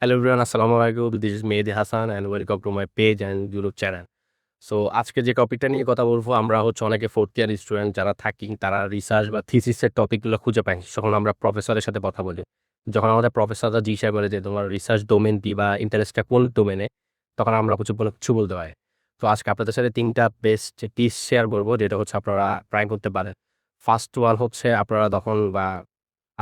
Hello everyone, আসসালামু আলাইকুম। This is Mehdi Hasan and welcome to my page and YouTube channel. So আজকে যে টপিকটা নিয়ে কথা বলবো, আমরা হচ্ছে অনেকে 4th ইয়ার স্টুডেন্ট যারা থাকি, তারা রিসার্চ বা থিসিসের টপিকগুলো খুঁজে পাই যখন আমরা প্রফেসরের সাথে কথা বলি। যখন আমাদের প্রফেসররা জিজ্ঞাসা করে যে তোমার রিসার্চ ডোমেন কি বা ইন্টারেস্টটা কোন ডোমেনে, তখন আমরা কিছু বলতে পারি। তো আজকে আপনাদের সাথে ৩ টা বেস্ট টিপস শেয়ার করব, যেটা হচ্ছে আপনারা ট্রাই করতে পারেন। ফার্স্ট ওয়ান হচ্ছে আপনারা তখন বা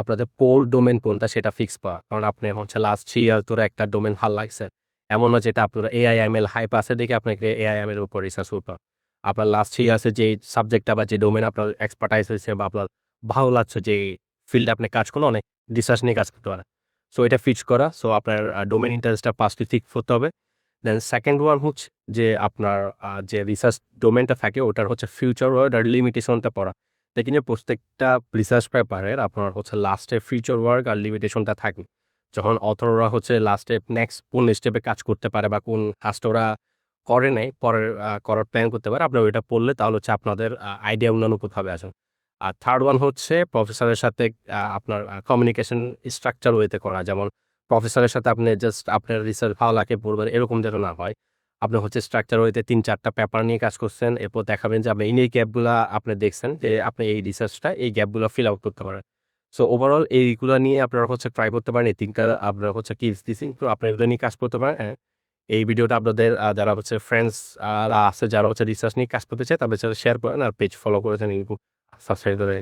আপনাদের কোর ডোমেন কোনটা সেটা ফিক্স করা। কারণ আপনি হচ্ছে লাস্ট 3 ইয়ার ধরে একটা ডোমেন ভাল লাগছে। এমন না যেটা আপনার AI/ML হাইপ আছে দেখে আপনাকে AI/ML এর উপর রিসার্চ করতে হবে। আপনার লাস্ট 3 ইয়ার্স এর যে সাবজেক্টটা বা যে ডোমেন আপনার এক্সপার্টাইজ হইছে বা আপনার ভালো লাগছে যে ফিল্ডে আপনি কাজ করলে অনেক রিসার্চ নিয়ে কাজ করতে পারেন। সো এটা ফিক্স করা। সো আপনার ডোমেন ইন্টারেস্টটা ফার্স্টলি ঠিক করতে হবে। দেন সেকেন্ড ওয়ান হচ্ছে যে আপনার যে রিসার্চ ডোমেনটা থাকে ওটার হচ্ছে ফিউচার ওয়ার্ড আর লিমিটেশনটা পড়া। দেখেন যে প্রত্যেকটা রিসার্চ পেপারের আপনার হচ্ছে লাস্টে ফিউচার ওয়ার্ক আর লিমিটেশনটা থাকে। যখন অথররা হচ্ছে লাস্টে নেক্সট কোন স্টেপে কাজ করতে পারে বা কোন কাজটা ওরা করে নাই, পরের করার প্ল্যান করতে পারে। আপনারা ওইটা পড়লে তাহলে হচ্ছে আপনাদের আইডিয়া অন্যান্যভাবে আসে। আর থার্ড ওয়ান হচ্ছে প্রফেসরের সাথে আপনার কমিউনিকেশন স্ট্রাকচার ওয়েতে করা। যেমন প্রফেসরের সাথে আপনি জাস্ট আপনার রিসার্চ ভালো লাগে পড়বেন, এরকম যেন না হয়। আপনি হচ্ছে স্ট্রাকচার ওয়েতে ৩-৪ টা পেপার নিয়ে কাজ করছেন। এরপর দেখাবেন যে আপনি এই গ্যাপগুলা আপনি দেখছেন যে আপনি এই রিসার্চটা এই গ্যাপগুলো ফিল আউট করতে পারেন। সো ওভারঅল এইগুলা নিয়ে আপনারা হচ্ছে ট্রাই করতে পারেন। এই ৩ টা আপনারা হচ্ছে টিপস দিছি। তো আপনারা এগুলো নিয়ে কাজ করতে পারেন। এই ভিডিওটা আপনাদের যারা হচ্ছে ফ্রেন্ডস আছে যারা হচ্ছে রিসার্চ নিয়ে কাজ করতে চায় তাদের সাথে শেয়ার করেন আর পেজ ফলো করেছেন, সাবস্ক্রাইব করে